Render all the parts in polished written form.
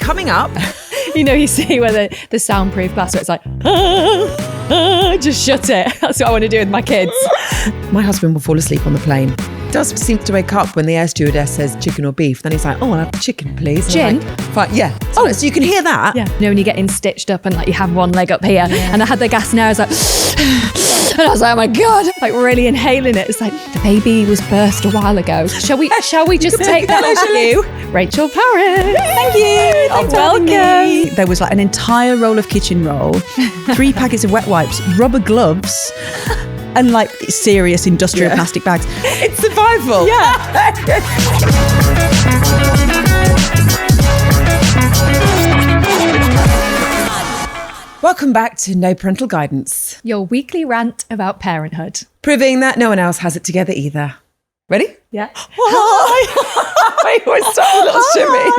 coming up. You know, you see where the soundproof glass where it's like, just shut it. That's what I want to do with my kids. My husband will fall asleep on the plane. Does seem to wake up when the air stewardess says chicken or beef. Then he's like, oh, I'll have chicken, please. And Gin? I'm like, fine. Yeah. So, so you can hear that. Yeah. You know, when you're getting stitched up and like you have one leg up here, and I had the gas and I was like, and I was like, oh my God, like really inhaling it. It's like, the baby was birthed a while ago. Shall we just take that off you? Rachel Parris. Thank you. Oh, welcome. There was like an entire roll of kitchen roll, 3 packets of wet wipes, rubber gloves, and like serious industrial plastic bags. It's survival. Yeah. Welcome back to No Parental Guidance. Your weekly rant about parenthood. Proving that no one else has it together either. Ready? Yeah. Hi. We're so little shimmy.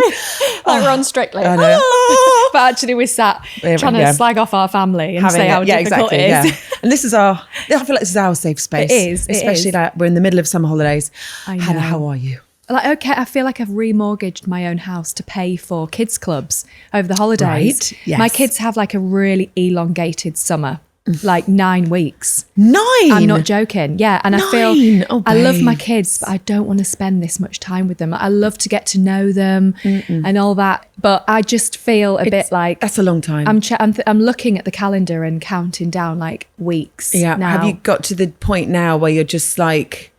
Like Ron Strictly. I know. But actually we sat trying to slag off our family and say how difficult it is. Yeah. And this is I feel like this is our safe space. It is. Especially like we're in the middle of summer holidays. I know. Hannah, how are you? Like, okay, I feel like I've remortgaged my own house to pay for kids clubs over the holidays. Right, yes. My kids have like a really elongated summer, like 9 weeks. 9? I'm not joking. Yeah. And 9? I feel I love babe. my kids, but I don't want to spend this much time with them. I love to get to know them and all that. But I just feel a bit like that's a long time. I'm looking at the calendar and counting down like weeks. Yeah. Now. Have you got to the point now where you're just like,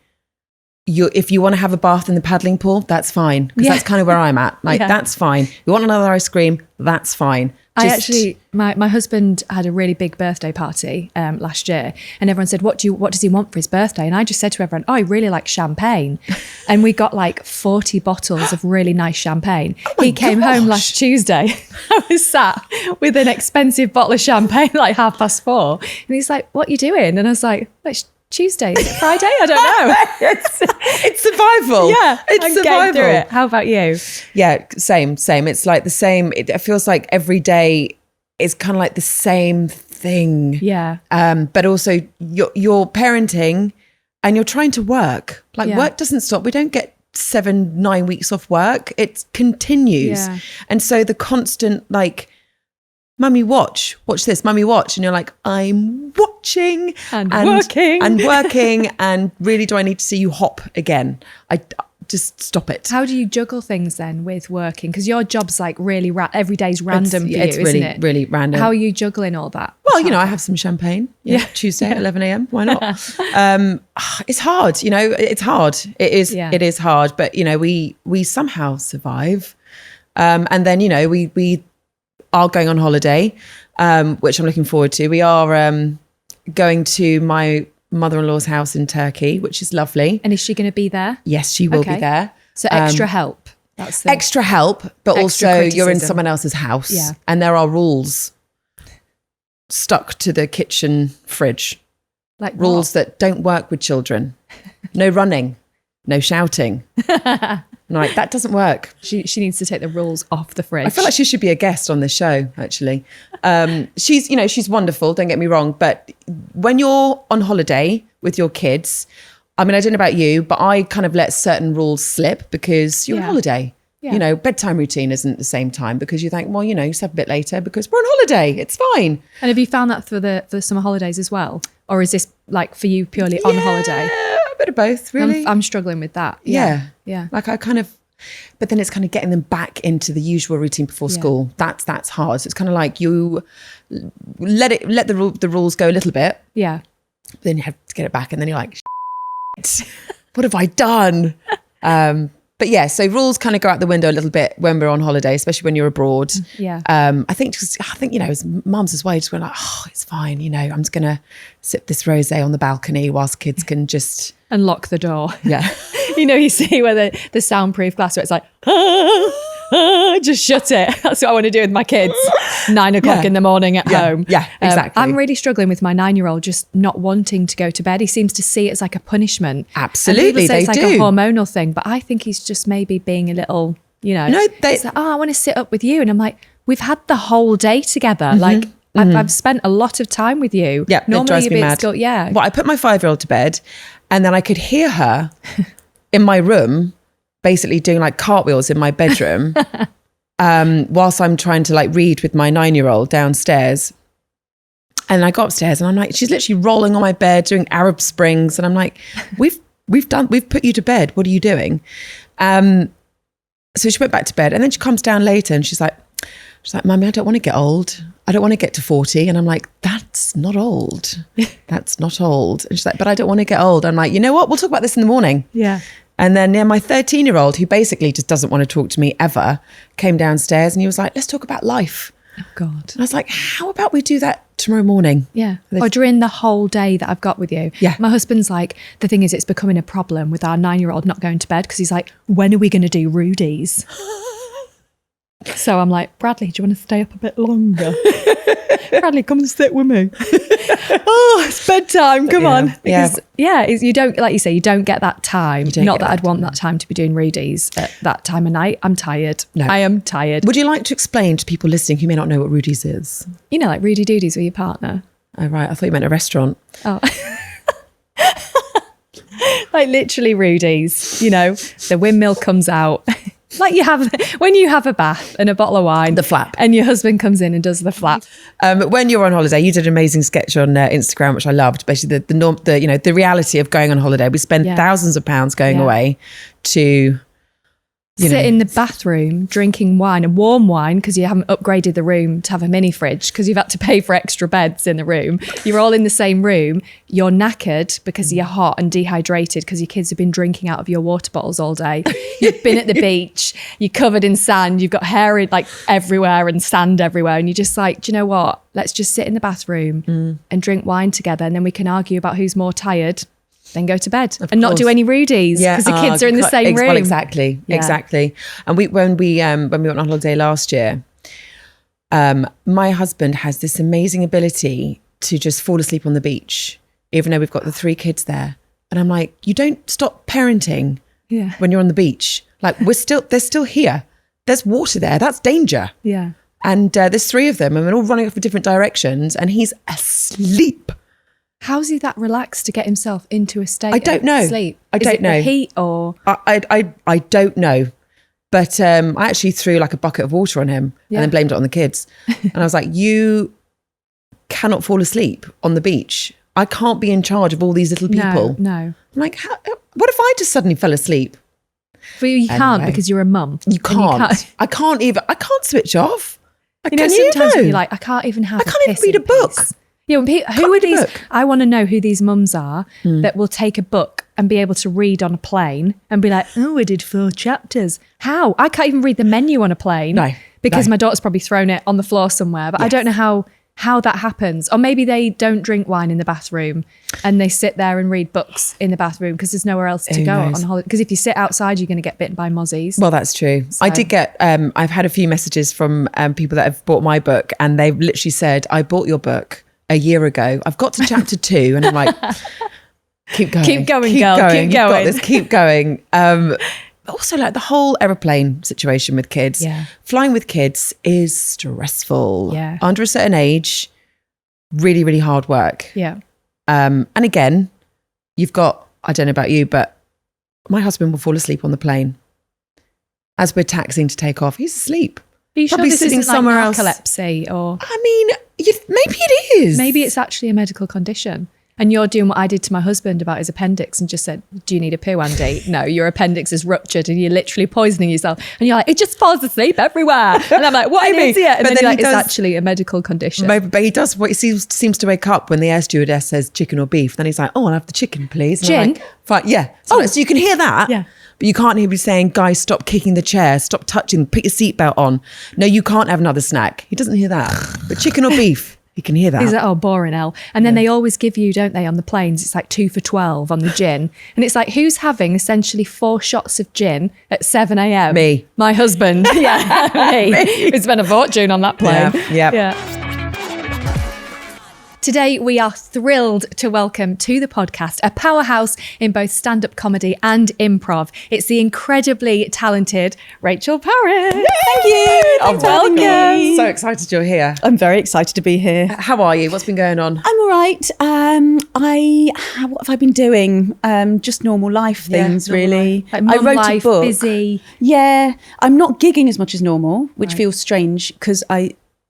if you want to have a bath in the paddling pool, that's fine. Because that's kind of where I'm at. Like, that's fine. You want another ice cream? That's fine. My husband had a really big birthday party last year, and everyone said, what does he want for his birthday? And I just said to everyone, oh, I really like champagne. And we got like 40 bottles of really nice champagne. He came home last Tuesday. I was sat with an expensive bottle of champagne like 4:30. And he's like, what are you doing? And I was like, it's Tuesday. Is it Friday? I don't know. It's survival. Yeah. It's survival. Through it. How about you? Yeah, same. It's like the same. It feels like every day is kind of like the same thing. Yeah. But also you're parenting and you're trying to work. Like work doesn't stop. We don't get 7-9 weeks off work. It continues. Yeah. And so the constant like, Mummy, watch this, Mummy, watch. And you're like, I'm watching and working and really do I need to see you hop again? I just stop it. How do you juggle things then with working? Because your job's like really, every day's random for you, it's really, isn't it? really random. How are you juggling all that? Well, you know, I have some champagne. Yeah. Tuesday at 11 a.m. Why not? It's hard, you know, it's hard. It is hard. But, you know, we somehow survive. And then, you know, we are going on holiday, which I'm looking forward to. We are going to my mother-in-law's house in Turkey, which is lovely. And is she going to be there? Yes, she will be there. So extra help. That's the extra help, but extra also criticism. You're in someone else's house. Yeah. And there are rules stuck to the kitchen fridge. Like rules that don't work with children. No running, no shouting. Like, that doesn't work. She needs to take the rules off the fridge. I feel like she should be a guest on this show, actually. She's wonderful, don't get me wrong. But when you're on holiday with your kids, I mean, I don't know about you, but I kind of let certain rules slip because you're on holiday. Yeah. You know, bedtime routine isn't the same time because you think, well, you know, you have a bit later because we're on holiday. It's fine. And have you found that for the summer holidays as well? Or is this like for you purely on holiday? A bit of both, really. I'm struggling with that. Yeah. Like I kind of, but then it's kind of getting them back into the usual routine before school. That's hard. So it's kind of like you let the rules go a little bit. Yeah. Then you have to get it back, and then you're like, what have I done? But yeah, so rules kind of go out the window a little bit when we're on holiday, especially when you're abroad. Yeah. I think, you know, as mums as well, just went like, oh, it's fine. You know, I'm just going to sip this rosé on the balcony whilst kids can just unlock the door. Yeah. You know, you see where the soundproof glass where it's like, just shut it. That's what I want to do with my kids. 9 o'clock in the morning at home. Yeah, exactly. I'm really struggling with my 9-year-old just not wanting to go to bed. He seems to see it as like a punishment. Absolutely, say they it's like do. a hormonal thing, but I think he's just maybe being a little, you know, it's like, oh, I want to sit up with you. And I'm like, we've had the whole day together. Mm-hmm. Like, I've spent a lot of time with you. Yeah, normally it drives me mad. Well, I put my 5-year-old to bed, and then I could hear her in my room, basically doing like cartwheels in my bedroom. whilst I'm trying to like read with my 9-year-old downstairs. And I go upstairs and I'm like, she's literally rolling on my bed doing Arab Springs. And I'm like, we've put you to bed. What are you doing? So she went back to bed and then she comes down later and she's like, Mummy, I don't want to get old. I don't want to get to 40. And I'm like, that's not old. That's not old. And she's like, but I don't want to get old. I'm like, you know what? We'll talk about this in the morning. Yeah. And then my 13-year-old, who basically just doesn't want to talk to me ever, came downstairs and he was like, let's talk about life. Oh, God. And I was like, how about we do that tomorrow morning? Yeah. Or during the whole day that I've got with you. Yeah. My husband's like, the thing is, it's becoming a problem with our 9-year-old not going to bed because he's like, when are we going to do Rudy's? So I'm like, Bradley, do you want to stay up a bit longer? Bradley, come and sit with me. Oh, it's bedtime. Come on. Because, you don't, like you say, you don't get that time. Not that I'd want that time to be doing Rudy's at that time of night. I'm tired. No. I am tired. Would you like to explain to people listening who may not know what Rudy's is? You know, like Rudy Doodies with your partner. Oh, right. I thought you meant a restaurant. Oh. Like literally Rudy's, you know, the windmill comes out. Like you have, when you have a bath and a bottle of wine. The flap. And your husband comes in and does the flap. When you're on holiday, you did an amazing sketch on Instagram, which I loved. Basically the reality of going on holiday. We spend thousands of pounds going away to... sit in the bathroom drinking wine, a warm wine, because you haven't upgraded the room to have a mini fridge because you've had to pay for extra beds in the room. You're all in the same room. You're knackered because you're hot and dehydrated because your kids have been drinking out of your water bottles all day. You've been at the beach. You're covered in sand. You've got hair like everywhere and sand everywhere. And you're just like, do you know what? Let's just sit in the bathroom and drink wine together. And then we can argue about who's more tired. Then go to bed and not do any Rudies because the kids are in the same room. Well, exactly. And when we went on holiday last year, my husband has this amazing ability to just fall asleep on the beach, even though we've got the 3 kids there. And I'm like, you don't stop parenting when you're on the beach. Like they're still here. There's water there. That's danger. Yeah. And there's 3 of them and we're all running off in different directions and he's asleep. How's he that relaxed to get himself into a state I don't know. of sleep? I don't know. The heat or? I don't know. But I actually threw like a bucket of water on him and then blamed it on the kids. And I was like, you cannot fall asleep on the beach. I can't be in charge of all these little people. No. I'm like, what if I just suddenly fell asleep? But you can't because you're a mum. You can't. I can't switch off. Sometimes when you're like, I can't even read a book. Yeah, who are these? I want to know who these mums are that will take a book and be able to read on a plane and be like, oh, I did 4 chapters. How? I can't even read the menu on a plane. No. Because my daughter's probably thrown it on the floor somewhere. But I don't know how that happens. Or maybe they don't drink wine in the bathroom and they sit there and read books in the bathroom because there's nowhere else to go on holiday. Because if you sit outside, you're going to get bitten by mozzies. Well, that's true. So. I did get, I've had a few messages from people that have bought my book and they've literally said, I bought your book a year ago. I've got to chapter 2 and I'm like, keep going. Keep going, girl. Keep going. You've got this, keep going. Also like the whole aeroplane situation with kids. Yeah. Flying with kids is stressful. Yeah. Under a certain age, really, really hard work. Yeah. And again, you've got, I don't know about you, but my husband will fall asleep on the plane. As we're taxiing to take off, he's asleep. Are you sure probably this sitting isn't somewhere like else. narcolepsy or? I mean, maybe it is. Maybe it's actually a medical condition. And you're doing what I did to my husband about his appendix and just said, do you need a poo, Andy? No, your appendix is ruptured and you're literally poisoning yourself. And you're like, it just falls asleep everywhere. And I'm like, what an idiot. And then you're like, it's actually a medical condition. Maybe, but he does what he seems to wake up when the air stewardess says chicken or beef. Then he's like, oh, I'll have the chicken, please. And Gin? Like, fine, yeah. So you can hear that. Yeah. But you can't hear me saying, guys, stop kicking the chair, stop touching, put your seatbelt on. No, you can't have another snack. He doesn't hear that. But chicken or beef, he can hear that. He's like, oh, boring hell. And then they always give you, don't they, on the planes, it's like 2 for 12 on the gin. And it's like, who's having essentially 4 shots of gin at 7 a.m? Me. My husband. Yeah, me. We spent a fortune on that plane. Yeah. Yeah. Today, we are thrilled to welcome to the podcast a powerhouse in both stand-up comedy and improv. It's the incredibly talented Rachel Parris. Thank you. Welcome. So excited you're here. I'm very excited to be here. How are you? What's been going on? I'm all right. What have I been doing? Just normal life things, normal really. Like mum I wrote life, a book. busy. Yeah, I'm not gigging as much as normal, which feels strange because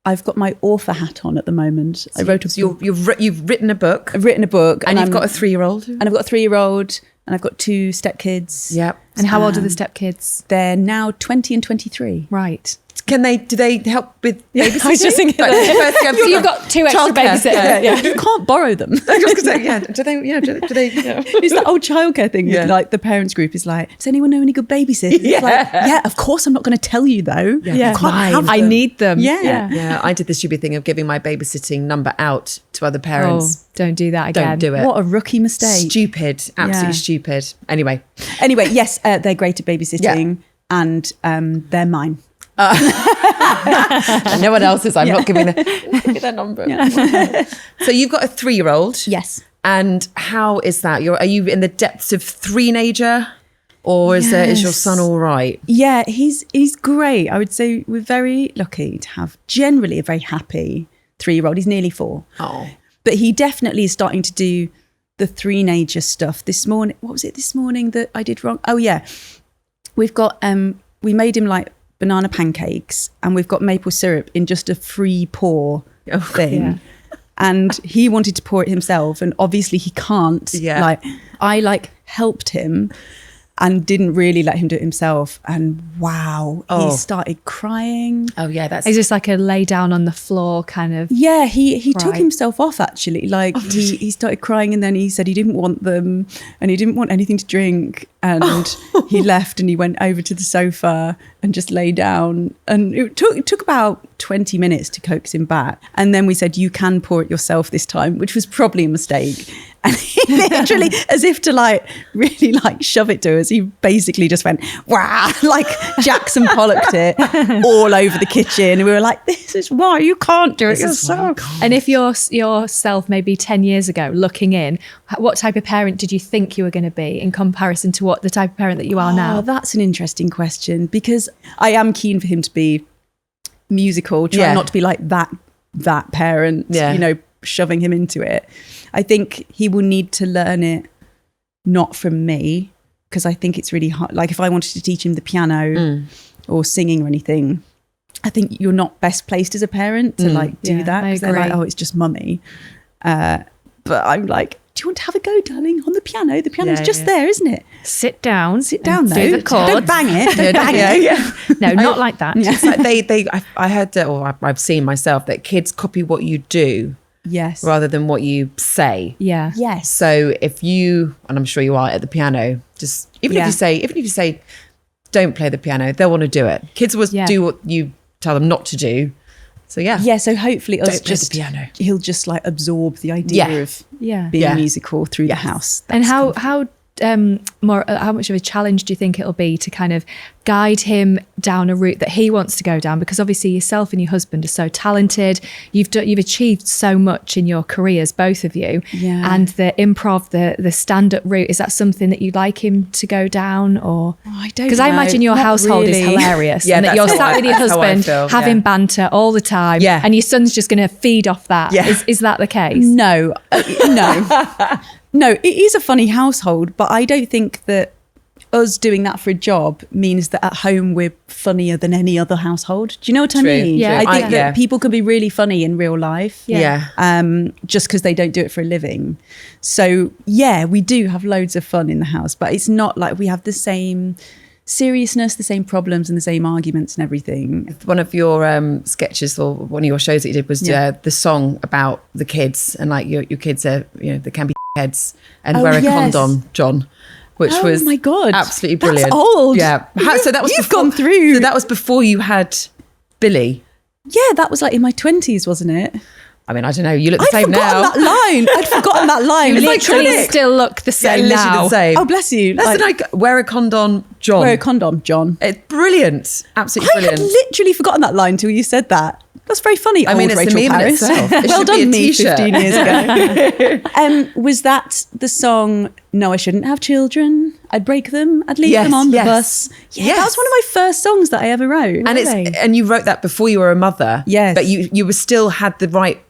I've got my author hat on at the moment. I wrote a book. You've written a book. I've written a book, And you've got a 3-year-old. and I've got a 3-year-old, and I've got 2 stepkids. Yep. And how old are the stepkids? They're now 20 and 23. Right. Do they help with babysitting? I was just thinking that. So you've got 2 extra Childcare. babysitters. You can't borrow them. I was going to say, yeah. Do they? It's that old childcare thing. Yeah. Like the parents group is like, does anyone know any good babysitters? It's Yeah. like, yeah, of course I'm not going to tell you though. Yeah. You can't have I them. need them. Yeah. Yeah, I did the stupid thing of giving my babysitting number out to other parents. Oh, don't do that again. Don't do it. What a rookie mistake. Stupid. Absolutely Yeah. stupid. Anyway. Anyway, yes, they're great at babysitting and they're mine. And no one else's. I'm not giving their number. So you've got a 3-year-old. Yes. And how is that? Are you in the depths of 3-nager? Or is your son all right? Yeah, he's great. I would say we're very lucky to have generally a very happy 3-year-old. He's nearly 4. Oh. But he definitely is starting to do the 3-nager stuff. This morning, what was it this morning that I did wrong? Oh yeah. We've got, we made him like banana pancakes and we've got maple syrup in just a free pour thing. Yeah. And he wanted to pour it himself and obviously he can't. Yeah. Like I helped him and didn't really let him do it himself. And wow, he started crying. Oh yeah, that's It's just like a lay down on the floor kind of. Yeah, he took Right. himself off actually. Like he started crying and then he said he didn't want them and he didn't want anything to drink and he left and he went over to the sofa and just lay down and it took about 20 minutes to coax him back. And then we said, you can pour it yourself this time, which was probably a mistake. And he literally, as if to really shove it to us, he basically just went, wow, like Jackson Pollocked it all over the kitchen. And we were like, this is why you can't do it yourself. And if yourself maybe 10 years ago looking in, what type of parent did you think you were going to be in comparison to what the type of parent that you are now? Oh, that's an interesting question because I am keen for him to be musical, try not to be like that parent, shoving him into it. I think he will need to learn it not from me because I think it's really hard. Like if I wanted to teach him the piano or singing or anything, I think you're not best placed as a parent to do that because they're like, oh, it's just mummy. But I'm like, do you want to have a go, darling, on the piano? The piano's just there, isn't it? Sit down Though. do the chords. Don't bang it. Don't bang it. Yeah. No, not like that. It's like I heard that, or I've seen myself, that kids copy what you do Yes. rather than what you say. Yeah. Yes. So if you, and I'm sure you are at the piano, just even if you say, don't play the piano, they'll want to do it. Kids will do what you tell them not to do. So yeah. So hopefully us Don't play the piano. He'll just absorb the idea of being musical through the house. And how much of a challenge do you think it'll be to kind of guide him down a route that he wants to go down? Because obviously yourself and your husband are so talented. You've achieved so much in your careers, both of you. Yeah. And the improv, the stand-up route, is that something that you'd like him to go down? Or I don't know. Because I imagine your Not household is really. hilarious. Yeah, and that that's you're how sat with your that's how I husband feel, having banter all the time. Yeah. And your son's just going to feed off that. Yeah. Is that the case? No, no, it is a funny household, but I don't think that us doing that for a job means that at home we're funnier than any other household. Do you know what I mean? Yeah. I think that people can be really funny in real life. Yeah. Just because they don't do it for a living. So yeah, we do have loads of fun in the house, but it's not like we have the same seriousness, the same problems and the same arguments and everything. One of your sketches or one of your shows that you did was the song about the kids and your kids are, they can be heads and wear a condom, John, which was my God, absolutely brilliant. That's old. Yeah. So that was You've gone through. So that was before you had Billy. Yeah, that was in my 20s, wasn't it? I mean, I don't know. You look the I'd same now. forgotten that line. I'd forgotten that line. You literally iconic. still look the same literally now. the same. Oh, bless you. That's like wear a condom, John. Wear a condom, John. It's brilliant. Absolutely I had brilliant. literally forgotten that line until you said that. That's very funny. I mean, old it's Rachel a meme in Parris. itself. It Well should be a done, me, t-shirt. 15 years ago. Was that the song, No, I Shouldn't Have Children? I'd break them. I'd leave them on the bus. Yeah, that was one of my first songs that I ever wrote. And you wrote that before you were a mother. Yes. But you were still had the right...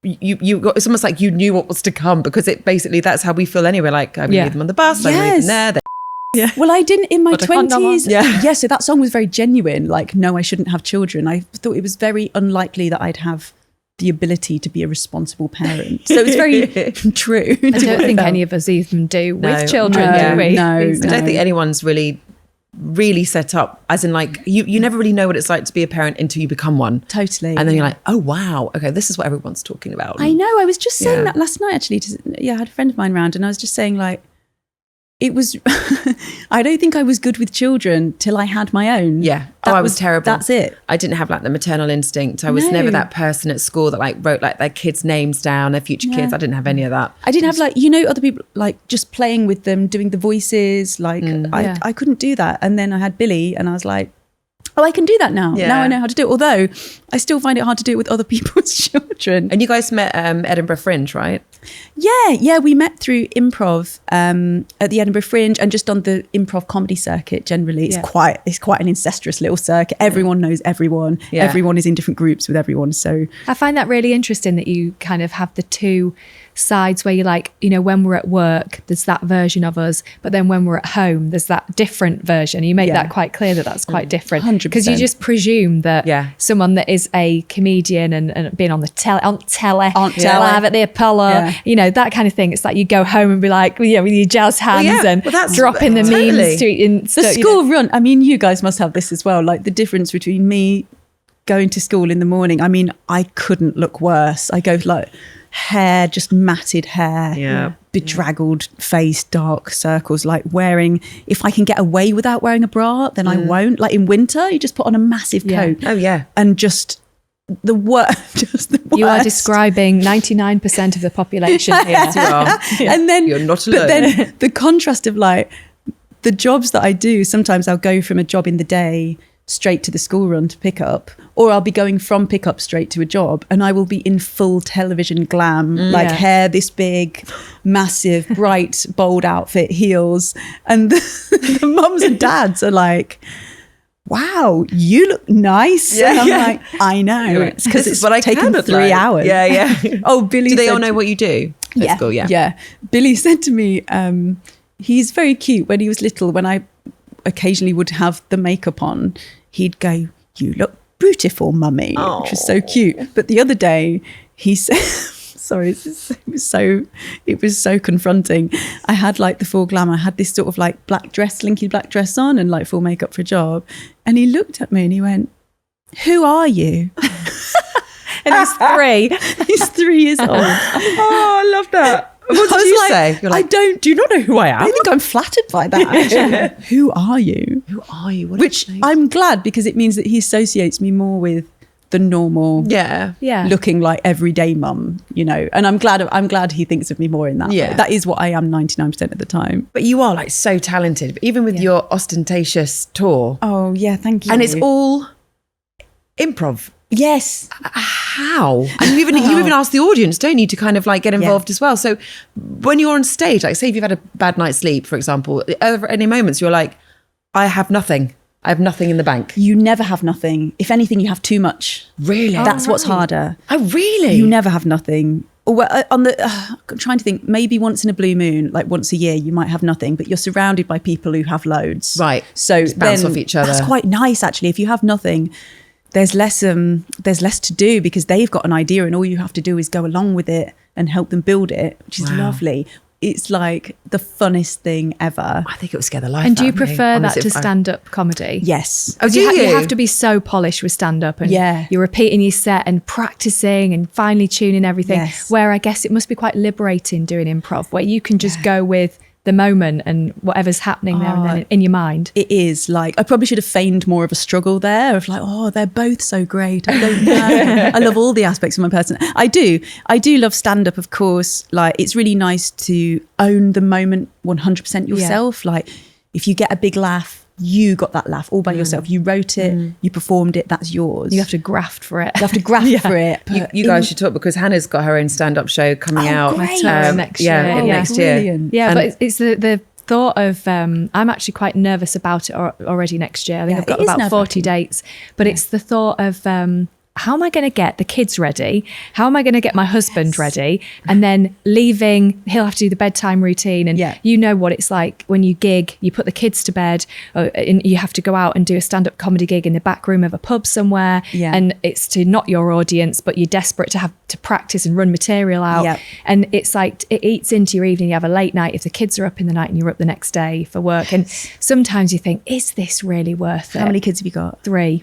You got, it's almost like you knew what was to come, because it basically, that's how we feel anyway. Like, I'm going to leave them on the bus. I'm going to leave them there. Yeah. Well, I didn't in my 20s. Yeah. So that song was very genuine. Like, no, I shouldn't have children. I thought it was very unlikely that I'd have the ability to be a responsible parent. So it's very true. I don't think any of us even do with children, do we? No, I don't think anyone's really set up, as in like, you never really know what it's like to be a parent until you become one. Totally. And then you're like, oh, wow. Okay, this is what everyone's talking about. I know. I was just saying that last night, actually. I had a friend of mine round, and I was just saying, like, it was, I don't think I was good with children till I had my own. Yeah. I was terrible. That's it. I didn't have like the maternal instinct. I was never that person at school that like wrote like their kids' names down, their future kids. I didn't have any of that. I didn't have like, other people like just playing with them, doing the voices. Like I couldn't do that. And then I had Billy, and I was like, oh, I can do that now. Yeah. Now I know how to do it. Although I still find it hard to do it with other people's children. And you guys met Edinburgh Fringe, right? Yeah. We met through improv at the Edinburgh Fringe, and just on the improv comedy circuit generally. It's quite an incestuous little circuit. Everyone knows everyone. Yeah. Everyone is in different groups with everyone. So I find that really interesting that you kind of have the two sides where you're like, when we're at work, there's that version of us, but then when we're at home, there's that different version. You make that quite clear that that's quite different. 100%. Because you just presume that someone that is a comedian and being on the telly, live at the Apollo, that kind of thing. It's like you go home and be like, with your jazz hands and dropping the memes to the school run. I mean, you guys must have this as well. Like the difference between me going to school in the morning. I mean, I couldn't look worse. I go like hair, just matted hair, bedraggled face, dark circles, like wearing, if I can get away without wearing a bra, then I won't. Like in winter, you just put on a massive coat. Oh yeah. And just the worst. You are describing 99% of the population here. Yes, you are. And then you're not alone. But then the contrast of like the jobs that I do, sometimes I'll go from a job in the day straight to the school run to pick up, or I'll be going from pick up straight to a job, and I will be in full television glam, hair this big, massive, bright, bold outfit, heels, and the mums and dads are like, wow, you look nice. And I'm like, I know. It's because it's taken 3 hours. Yeah. Oh, Billy. Do they all know what you do at school? Yeah. Billy said to me, he's very cute. When he was little, when I occasionally would have the makeup on, he'd go, you look beautiful, mummy, which was so cute. But the other day he said, sorry, it was so confronting. I had like the full glam. I had this sort of like slinky black dress on and like full makeup for a job. And he looked at me and he went, who are you? And he's 3. He's 3 years old. Oh, I love that. What did you say? You're like, do you not know who I am? I think I'm flattered by that, actually. Who are you? Who are you? Which I'm glad, because it means that he associates me more with the normal, looking like everyday mum, and I'm glad he thinks of me more in that. Yeah. That is what I am 99% of the time. But you are like so talented, even with your ostentatious tour. Oh yeah, thank you. And it's all improv. Yes. How? And you even ask the audience, don't you, to kind of like get involved as well. So when you're on stage, like say if you've had a bad night's sleep, for example, are there any moments you're like, I have nothing in the bank? You never have nothing. If anything, you have too much. Really? That's what's harder. Oh, really? You never have nothing. Well, I'm trying to think, maybe once in a blue moon, like once a year, you might have nothing, but you're surrounded by people who have loads. Right. So just bounce off each other. That's quite nice, actually. If you have nothing, there's less to do, because they've got an idea and all you have to do is go along with it and help them build it, which is lovely. It's like the funnest thing ever. I think it would scare the life out of me. And do you prefer that honestly, to stand-up comedy? Yes. Oh, you have to be so polished with stand-up, and you're repeating your set and practicing and finely tuning everything. Yes. Where I guess it must be quite liberating doing improv, where you can just go with the moment and whatever's happening there and then in your mind. It is like, I probably should have feigned more of a struggle there of like, oh, they're both so great. I don't know. I love all the aspects of my person. I do love stand-up, of course. Like, it's really nice to own the moment 100% yourself. Like, if you get a big laugh, you got that laugh all by yourself. You wrote it, you performed it, that's yours. You have to graft for it. You have to graft for it. You guys should talk, because Hannah's got her own stand-up show coming out great. Next year. next year. Brilliant. Yeah, but it's the thought of, I'm actually quite nervous about it already next year. I think I've got about 40 dates, but it's the thought of, how am I going to get the kids ready? How am I going to get my husband ready? And then leaving, he'll have to do the bedtime routine. And you know what it's like when you gig, you put the kids to bed, and you have to go out and do a stand-up comedy gig in the back room of a pub somewhere. Yeah. And it's to not your audience, but you're desperate to have to practice and run material out. Yeah. And it's like, it eats into your evening. You have a late night if the kids are up in the night and you're up the next day for work. And sometimes you think, is this really worth it? How many kids have you got? 3.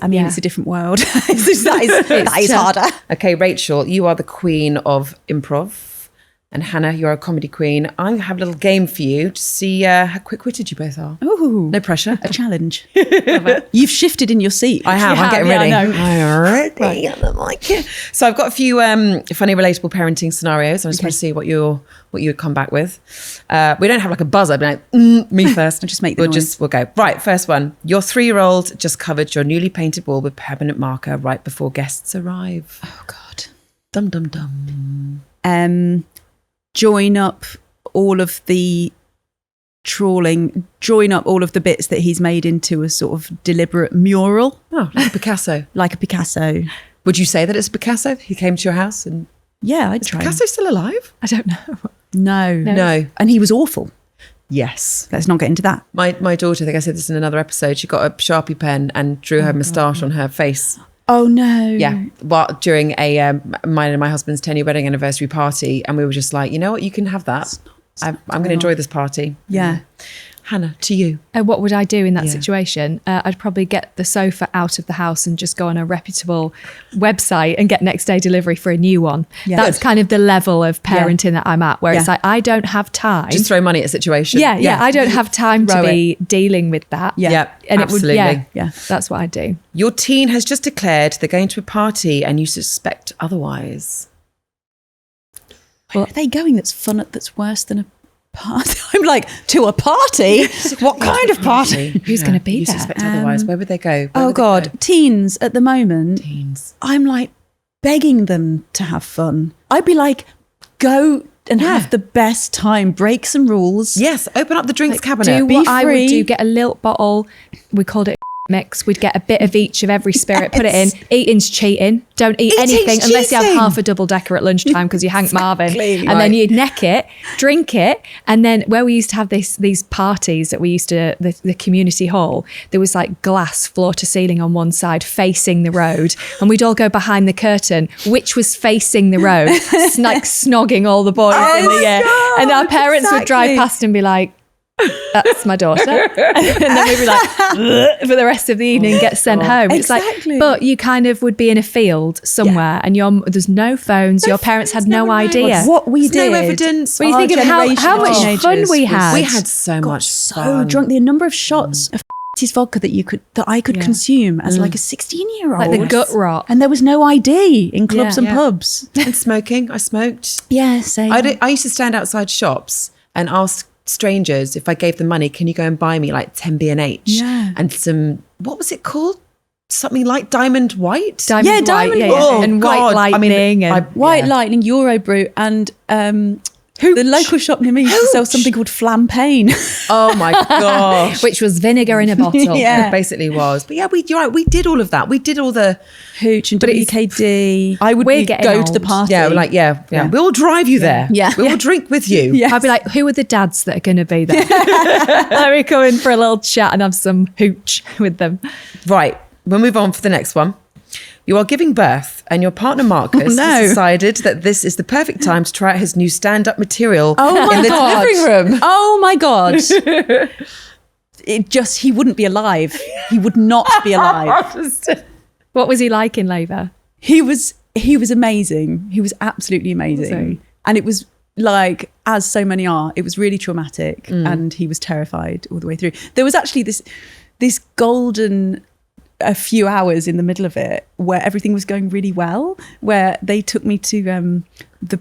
I mean, it's a different world. that is harder. Okay, Rachel, you are the queen of improv, and Hannah, you're a comedy queen. I'm gonna have a little game for you to see how quick-witted you both are. Ooh, no pressure. A challenge. You've shifted in your seat. I have. I'm getting ready. I'm ready. Right. So I've got a few funny, relatable parenting scenarios. I just want to see what you would come back with. We don't have like a buzzer. I'd be like, me first. I'll just make the noise. We'll go. Right, first one. Your 3-year-old just covered your newly painted wall with permanent marker right before guests arrive. Oh God. Dum dum dum. Join up all of the bits that he's made into a sort of deliberate mural. Oh, like a Picasso. Like a Picasso. Would you say that it's Picasso? He came to your house and... Yeah, I'd Is try. Picasso still alive? I don't know. No. And he was awful. Yes. Let's not get into that. My daughter, I think I said this in another episode, she got a Sharpie pen and drew her moustache on her face. Oh no. Yeah. Well, during mine and my husband's 10-year wedding anniversary party, and we were just like, you know what, you can have that. I'm going to enjoy this party. Yeah. Hannah, to you. What would I do in that situation? I'd probably get the sofa out of the house and just go on a reputable website and get next day delivery for a new one. Yeah. That's kind of the level of parenting that I'm at, where it's like, I don't have time. Just throw money at a situation. Yeah. I don't have time to be dealing with that. Yeah, and absolutely. That's what I do. Your teen has just declared they're going to a party and you suspect otherwise. Where are they going that's that's worse than a party? I'm like, to a party? What kind of party? Who's going to be there? You suspect otherwise. Where would they go? Teens at the moment. I'm like begging them to have fun. I'd be like, go and have the best time. Break some rules. Yes, open up the drinks cabinet. Do what I would do. Get a lilt bottle. We called it mix. We'd get a bit of each of every spirit, put it in. Eating's cheating. Don't eat anything unless you have half a double decker at lunchtime because you Hank Marvin. And then you'd neck it, drink it. And then where we used to have these parties that we used to, the community hall, there was like glass floor to ceiling on one side facing the road. And we'd all go behind the curtain, which was facing the road, like snogging all the boys in the air. And our parents would drive past and be like, that's my daughter. And then we'd be like, for the rest of the evening, get sent home. It's like, but you kind of would be in a field somewhere and there's no phones. Your parents had no idea. What we did. No evidence. When you think of how much fun we had. We had so much so drunk. The number of shots of his vodka that I could consume as like a 16-year-old. Like the gut rot. And there was no ID in clubs and pubs. And smoking. I smoked. Yeah, same. I used to stand outside shops and ask strangers, if I gave them money, can you go and buy me like 10 B&H and some, what was it called? Something like Diamond White? Diamond White. Oh, and God. White Lightning. White Lightning, Eurobrew, and the local shop near me used to sell something called Flampagne. Oh my gosh. Which was vinegar in a bottle. It basically was. But you're right, we did all of that. We did all the hooch and WKD. I would go to the party. Yeah, we're like, we'll drive you there. Yeah. We'll drink with you. Yes. I'd be like, who are the dads that are going to be there? Let me come in for a little chat and have some hooch with them. Right, we'll move on for the next one. You are giving birth and your partner Marcus has decided that this is the perfect time to try out his new stand-up material in the delivery room. Oh my God. He wouldn't be alive. He would not be alive. What was he like in labour? He was amazing. He was absolutely amazing. And it was like, as so many are, it was really traumatic, and he was terrified all the way through. There was actually this golden a few hours in the middle of it where everything was going really well, where they took me to the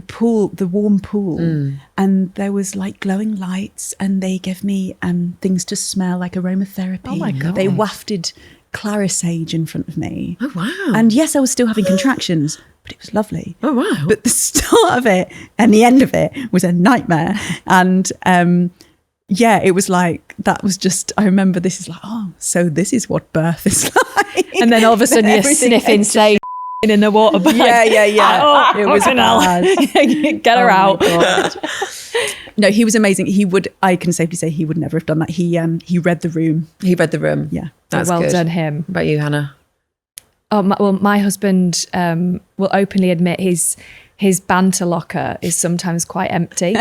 pool, the warm pool, and there was like glowing lights, and they gave me things to smell, like aromatherapy. Oh my God. They wafted Clara sage in front of me. Oh, wow. And yes, I was still having contractions, but it was lovely. Oh, wow. But the start of it and the end of it was a nightmare. And yeah, it was like, that was just, I remember this is like, oh, so this is what birth is like. And then all of a sudden you're sniffing sage in the water bag. Yeah. Oh, it was bad. Get her out. No, he was amazing. I can safely say he would never have done that. He read the room. He read the room. Yeah. That's well good. done him. What about you, Hannah? Oh, my husband will openly admit his banter locker is sometimes quite empty.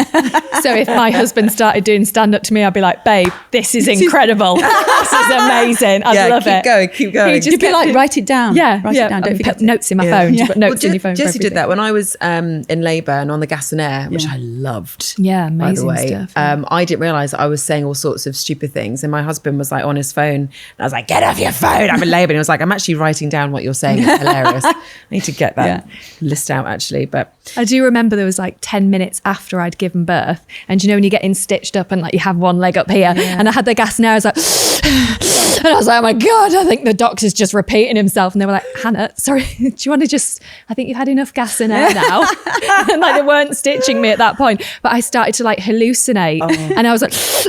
So if my husband started doing stand-up to me, I'd be like, babe, this is incredible. This is amazing. I love it. Keep going. You'd be like, write it down. Yeah. Write it down. Don't forget put notes in my phone. Yeah. Just put notes in your phone. for Jessie did everything. that when I was in labour and on the gas and air, which Yeah. I loved. Yeah, by the amazing way. stuff. Yeah. I didn't realise I was saying all sorts of stupid things, and my husband was like on his phone, and I was like, "Get off your phone! I'm in labour." And he was like, "I'm actually writing down what you're saying. It's hilarious. I need to get that list out actually." But I do remember there was like 10 minutes after I'd given birth, and you know when you're getting stitched up and like you have one leg up here, and I had the gas and air, I was like and I was like, oh my God, I think the doctor's just repeating himself. And they were like, Hannah, sorry, do you want to just, I think you've had enough gas and air now. And like they weren't stitching me at that point, but I started to like hallucinate, and I was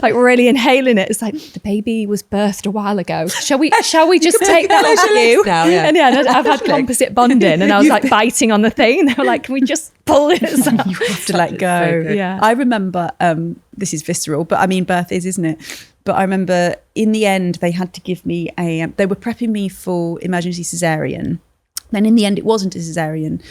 like really inhaling it. It's like, the baby was birthed a while ago. Shall we just take that off you now, yeah. And I've had composite bonding, and I was like biting on the thing, and they were like, can we just pull it aside? You have to let go. So good. Yeah. I remember, this is visceral, but I mean, birth is, isn't it? But I remember in the end, they had to give me they were prepping me for emergency cesarean. Then in the end, it wasn't a cesarean,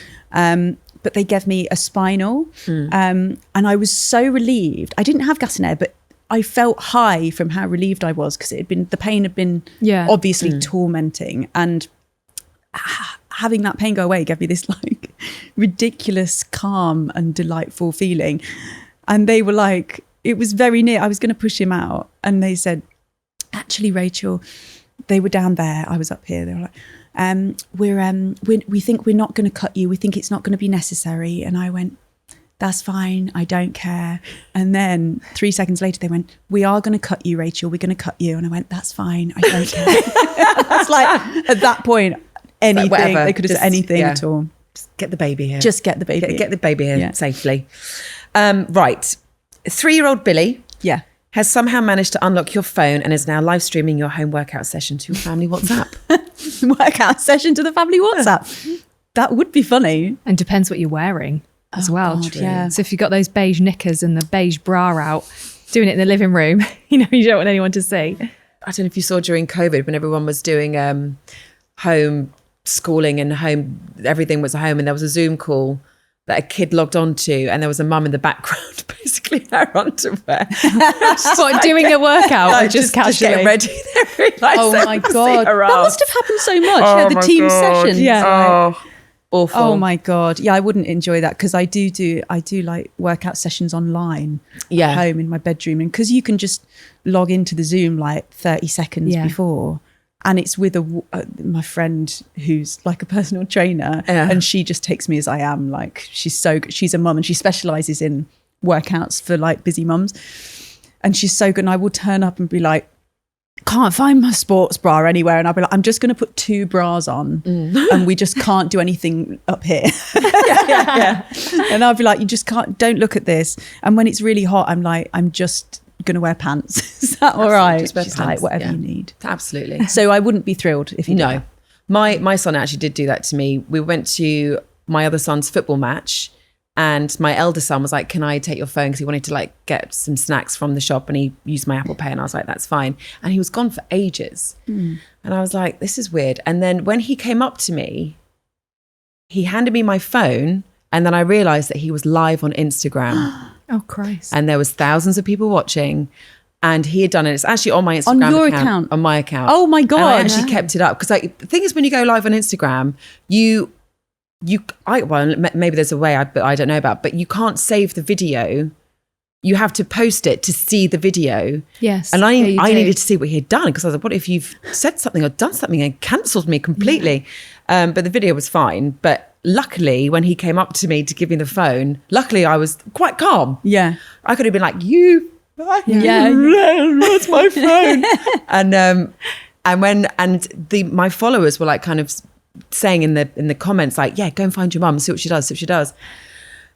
but they gave me a spinal. And I was so relieved. I didn't have gas and air, but I felt high from how relieved I was, because the pain had been obviously tormenting. And having that pain go away gave me this like ridiculous, calm and delightful feeling. And they were like, it was very near. I was going to push him out, and they said, actually, Rachel, they were down there. I was up here. They were like, we think we're not going to cut you. We think it's not going to be necessary. And I went, that's fine. I don't care. And then 3 seconds later, they went, we are going to cut you, Rachel. We're going to cut you. And I went, that's fine. I don't care. It's like, at that point, anything, like whatever, they could have said anything at all. Just get the baby here. Just get the baby. Get the baby here safely. Right. 3-year-old Billy has somehow managed to unlock your phone and is now live streaming your home workout session to your family WhatsApp. Workout session to the family WhatsApp. That would be funny. And depends what you're wearing as well. God, yeah. So if you've got those beige knickers and the beige bra out, doing it in the living room, you don't want anyone to see. I don't know if you saw during COVID when everyone was doing home schooling and home, everything was at home, and there was a Zoom call that a kid logged onto, and there was a mum in the background, basically in her underwear. What, doing a workout or just casually? Just getting ready. Oh my God. That must have happened so much. The team sessions. Yeah. Awful. Oh my God. Yeah, I wouldn't enjoy that, because I do like workout sessions online at home in my bedroom. And because you can just log into the Zoom like 30 seconds before. And it's with my friend who's like a personal trainer, and she just takes me as I am. Like, she's so good. She's a mum, and she specialises in workouts for like busy mums. And she's so good. And I will turn up and be like, can't find my sports bra anywhere. And I'll be like, I'm just going to put 2 bras on, and we just can't do anything up here. And I'll be like, you just can't, don't look at this. And when it's really hot, I'm like, I'm just going to wear pants. Is that all right? Just wear She's pants, like, whatever you need. Absolutely. So I wouldn't be thrilled if you did that. My son actually did do that to me. We went to my other son's football match, and my elder son was like, can I take your phone? Because he wanted to like get some snacks from the shop, and he used my Apple Pay, and I was like, that's fine. And he was gone for ages. And I was like, this is weird. And then when he came up to me, he handed me my phone, and then I realized that he was live on Instagram. Oh, Christ. And there was thousands of people watching, and he had done it. It's actually on my Instagram On your account? On my account. Oh my God. And I actually kept it up, because like, the thing is, when you go live on Instagram, you maybe there's a way I don't know about, but you can't save the video. You have to post it to see the video. Yes. And I needed to see what he had done, because I was like, what if you've said something or done something and cancelled me completely? Yeah. But the video was fine. But luckily, when he came up to me to give me the phone, luckily I was quite calm. Yeah. I could have been like, that's my phone. My followers were like kind of saying in the comments, like, yeah, go and find your mum, see what she does.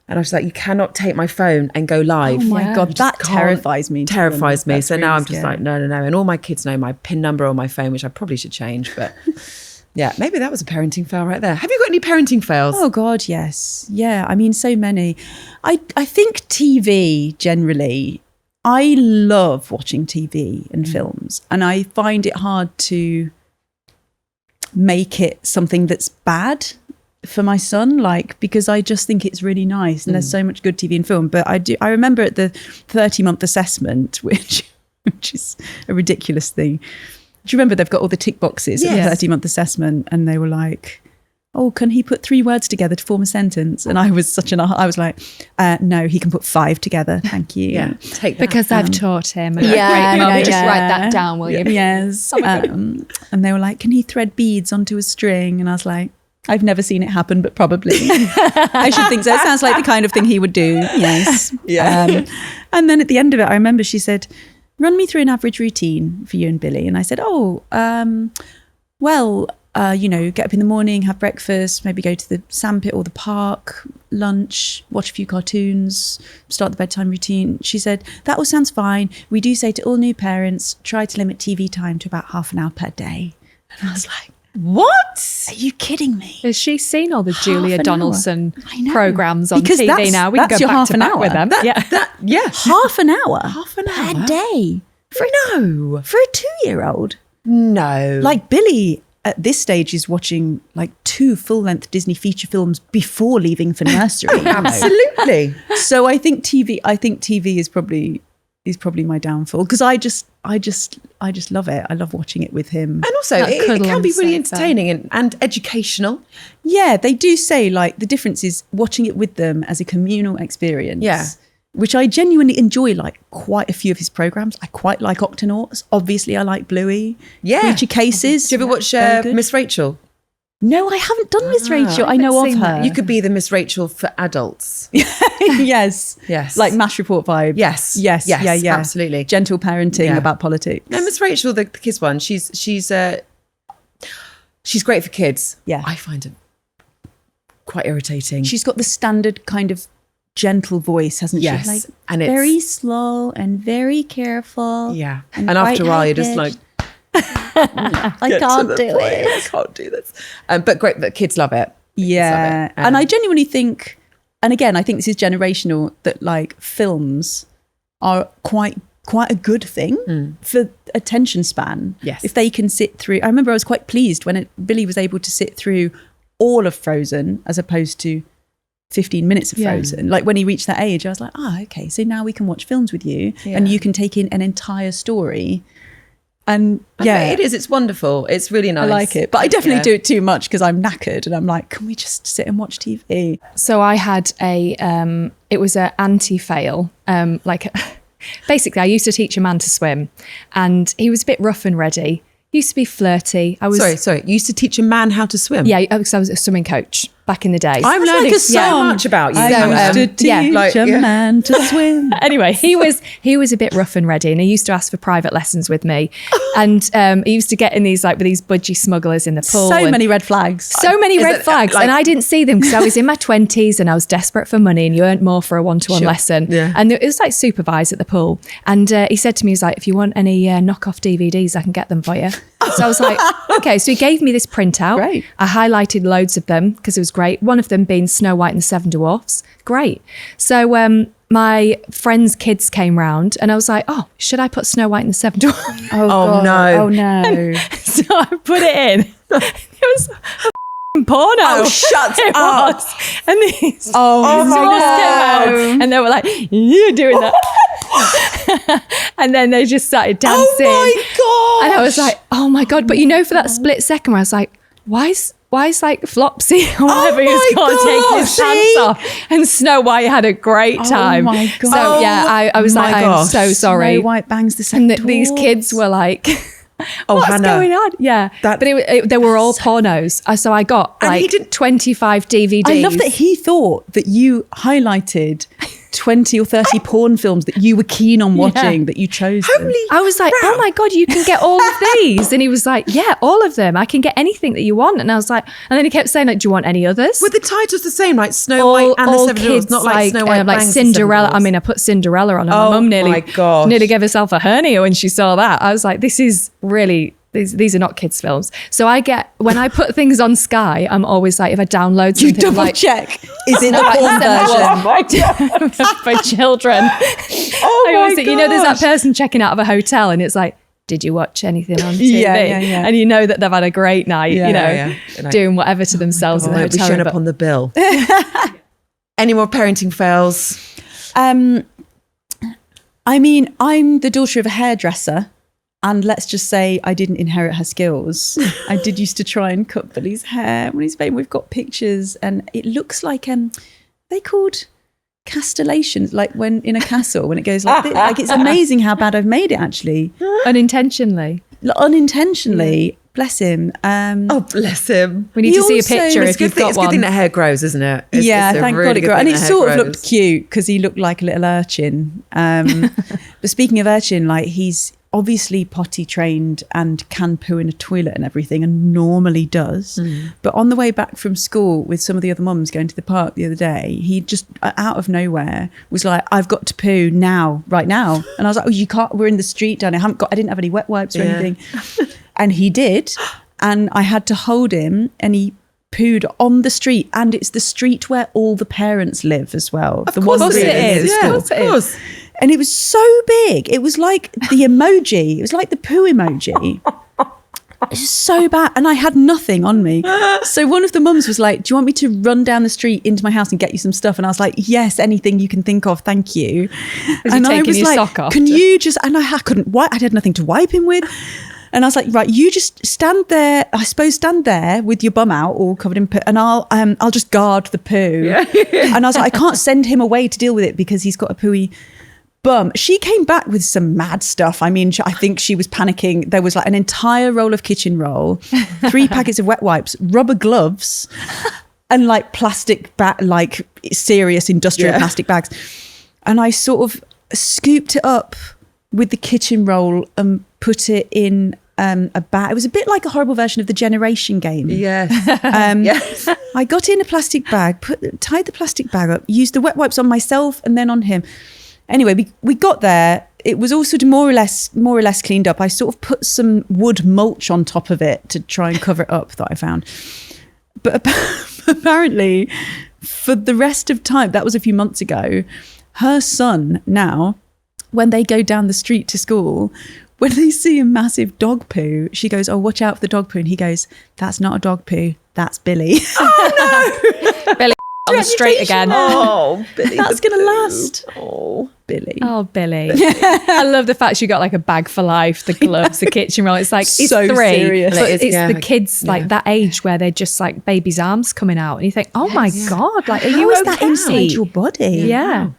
And I was like, you cannot take my phone and go live. Oh my God, that terrifies me. Terrifies me. So really now I'm just scary. like, no. And all my kids know my PIN number on my phone, which I probably should change. But yeah, maybe that was a parenting fail right there. Have you got any parenting fails? Oh God, yes. Yeah, I mean, so many. I think TV generally, I love watching TV and films, and I find it hard to make it something that's bad for my son, like, because I just think it's really nice, and there's so much good TV and film. But I remember at the 30-month assessment, which is a ridiculous thing. Do you remember they've got all the tick boxes at the 30-month assessment, and they were like, oh, can he put 3 words together to form a sentence? And I was like, no, he can put 5 together. Thank you. Yeah, take that. Because I've taught him. And just write that down, will you? Yes. And they were like, can he thread beads onto a string? And I was like, I've never seen it happen, but probably. I should think so. It sounds like the kind of thing he would do. Yes. Yeah. And then at the end of it, I remember she said, run me through an average routine for you and Billy. And I said, get up in the morning, have breakfast, maybe go to the sandpit or the park, lunch, watch a few cartoons, start the bedtime routine. She said, that all sounds fine. We do say to all new parents, try to limit TV time to about half an hour per day. And I was like, what? Are you kidding me? Has she seen all the Julia Donaldson programs on because TV now? We can go back to back with them. Half an hour per day for a 2-year-old. No, like Billy at this stage is watching like 2 full-length Disney feature films before leaving for nursery. Absolutely. So I think TV is probably my downfall, because I just love it. I love watching it with him. And also it can be really entertaining and educational. Yeah, they do say like the difference is watching it with them as a communal experience. Yeah. Which I genuinely enjoy, like quite a few of his programs. I quite like Octonauts. Obviously, I like Bluey. Yeah. Breachy Cases. Do you ever watch Miss Rachel? No, I haven't done Miss Rachel. I know of her. You could be the Miss Rachel for adults. Yes. Like MASH report vibe. Yes. Yeah. Absolutely. Gentle parenting about politics. No, Miss Rachel, the kids one, she's great for kids. Yeah. I find it quite irritating. She's got the standard kind of gentle voice, hasn't she? Yes. Like, and it's very slow and very careful. Yeah. And after a while, you're just like, I can't do it. I can't do this. But great, but kids love it. Yeah. And I genuinely think, and again, I think this is generational, that like films are quite a good thing for attention span. Yes. If they can sit through, I remember I was quite pleased when Billy was able to sit through all of Frozen as opposed to 15 minutes of Frozen. Like when he reached that age, I was like, okay, so now we can watch films with you and you can take in an entire story. And it is. It's wonderful. It's really nice. I like it. But I definitely do it too much because I'm knackered and I'm like, can we just sit and watch TV? So I had it was an anti-fail. Basically, I used to teach a man to swim and he was a bit rough and ready. Used to be flirty. Sorry. You used to teach a man how to swim? Yeah, because I was a swimming coach back in the day. I'm learning so much about you. I used to teach a man to swim. Anyway, he was a bit rough and ready, and he used to ask for private lessons with me. And he used to get in these with these budgie smugglers in the pool. So many red flags. So many red flags. And I didn't see them because I was in my 20s and I was desperate for money, and you earned more for a one-to-one lesson. Yeah. And it was like supervised at the pool. And he said to me, he's like, if you want any knockoff DVDs, I can get them for you. So I was like, okay. So he gave me this printout. Great. I highlighted loads of them because it was great. One of them being Snow White and the Seven Dwarfs. Great. So my friends' kids came round and I was like, oh, should I put Snow White and the Seven Dwarfs? Oh no. Oh no. So I put it in. It was a porno. Oh, shut it up. Was. And these Oh came out and they were like, you're doing that. And then they just started dancing. Oh my God. And I was like, oh my God. But for that split second where I was like, why is why is like Flopsy or whatever he was called taking his pants off? And Snow White had a great time. Oh my God. So yeah, I was like, I'm so sorry. Snow White bangs the same And these kids were like, what's Hannah, going on? Yeah. But they were all pornos. So I got like 25 DVDs. I love that he thought that you highlighted 20 or 30 porn films that you were keen on watching, that you chose them. I was like, oh my God, you can get all of these. And he was like, yeah, all of them. I can get anything that you want. And I was like, and then he kept saying, like, do you want any others? Were the titles the same, like Snow White and the Seven Dwarfs, not like Snow White like bangs Cinderella. the I mean, I put Cinderella on, and my mum nearly gave herself a hernia when she saw that. I was like, this is really... These are not kids' films. So when I put things on Sky, I'm always like, if I download something, you double check. Is it the porn version? For children. I always think, there's that person checking out of a hotel and it's like, did you watch anything on TV? Yeah. And you know that they've had a great night, doing whatever to themselves in the hotel. Be shown up on the bill. Any more parenting fails? I mean, I'm the daughter of a hairdresser. And let's just say I didn't inherit her skills. I did used to try and cut Billy's hair when he's baby. We've got pictures and it looks like they called castellations, like when in a castle, when it goes like this. Like, it's amazing how bad I've made it, actually. Unintentionally. Bless him. Bless him. We need to see a picture if you've got one. It's a good thing that hair grows, isn't it? It's thank God it grows. And it sort of looked cute because he looked like a little urchin. But speaking of urchin, like he's obviously potty trained and can poo in a toilet and everything, and normally does. But on the way back from school with some of the other mums going to the park the other day, he just out of nowhere was like, I've got to poo now, right now. And I was like, oh, you can't, we're in the street down here. I didn't have any wet wipes or anything. And he did. And I had to hold him and he pooed on the street, and it's the street where all the parents live as well. Of course it is. Yeah, of course. And it was so big. It was like the emoji. It was like the poo emoji. It's just so bad. And I had nothing on me. So one of the mums was like, do you want me to run down the street into my house and get you some stuff? And I was like, yes, anything you can think of. Thank you. And I was like, sock off? Can you just, and I couldn't wipe. I had nothing to wipe him with. And I was like, right, you just stand there, I suppose stand there with your bum out all covered in poo, and I'll just guard the poo. Yeah. And I was like, I can't send him away to deal with it because he's got a pooey bum. She came back with some mad stuff. I mean, I think she was panicking. There was like an entire roll of kitchen roll, 3 packets of wet wipes, rubber gloves, and like plastic, like serious industrial plastic bags. And I sort of scooped it up with the kitchen roll and put it in a bag. It was a bit like a horrible version of the Generation game. Yes. Yes. I got in a plastic bag, tied the plastic bag up, used the wet wipes on myself and then on him. Anyway, we got there. It was all sort of more or less cleaned up. I sort of put some wood mulch on top of it to try and cover it up that I found. But apparently, for the rest of time, that was a few months ago, her son now, when they go down the street to school, when they see a massive dog poo, she goes, oh, watch out for the dog poo. And he goes, that's not a dog poo, that's Billy. Oh, no. Billy on the street again. Oh, Billy. That's going to last. Oh, Billy. Oh, Billy. I love the fact she got like a bag for life, the gloves, the kitchen roll. It's like, it's so 3. Serious. But it's the kids like that age where they're just like baby's arms coming out. And you think, oh my God, like, are you okay? That inside your body? Yeah. Wow.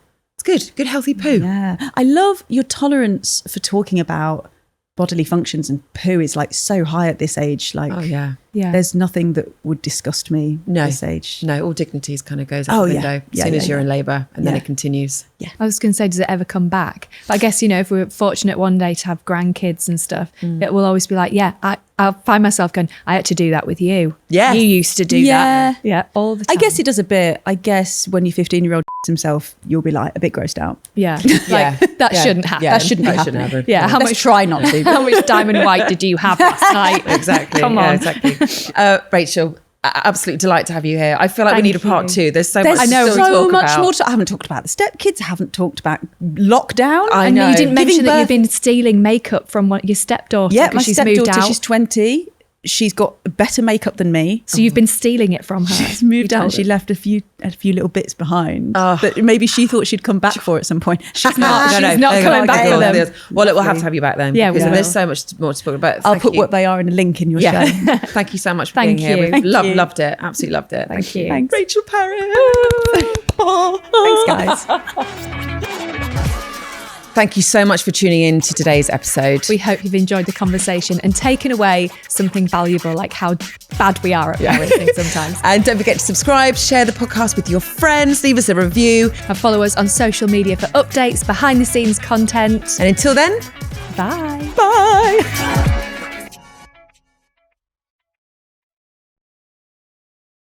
It's good healthy poo. Yeah. I love your tolerance for talking about bodily functions, and poo is like so high at this age. Like, oh yeah. There's nothing that would disgust me at this age. No, all dignities kind of goes out the window as soon as you're in labour, and then it continues. Yeah. I was going to say, does it ever come back? But I guess, if we're fortunate one day to have grandkids and stuff, it will always be like, I'll find myself going, I had to do that with you. Yeah. You used to do that. Yeah, all the time. I guess it does a bit. I guess when your 15-year-old himself, you'll be like a bit grossed out. Yeah. That shouldn't happen. That shouldn't happen. Yeah. How much try not to. How much diamond white did you have last night? Exactly. Come on. Exactly. Rachel, absolute delight to have you here. I feel like we need a part 2. There's so much more to I haven't talked about the stepkids. I haven't talked about lockdown. I know. You didn't mention that you've been stealing makeup from your stepdaughter. Yeah, my she's stepdaughter, moved out. she's 20. she's got better makeup than me. So you've been stealing it from her. She's moved out and she left a few little bits behind. But maybe she thought she'd come back for at some point. She's not. She's not coming back for them. Well, we'll have to have you back then. Yeah, because there's so much more to talk about. I'll put what they are in a link in your show. Thank you so much for being here. We've loved it. Absolutely loved it. Thank you. Thanks. Rachel Parris. Thanks, guys. Thank you so much for tuning in to today's episode. We hope you've enjoyed the conversation and taken away something valuable, like how bad we are at parenting sometimes. And don't forget to subscribe, share the podcast with your friends, leave us a review. And follow us on social media for updates, behind the scenes content. And until then, bye. Bye.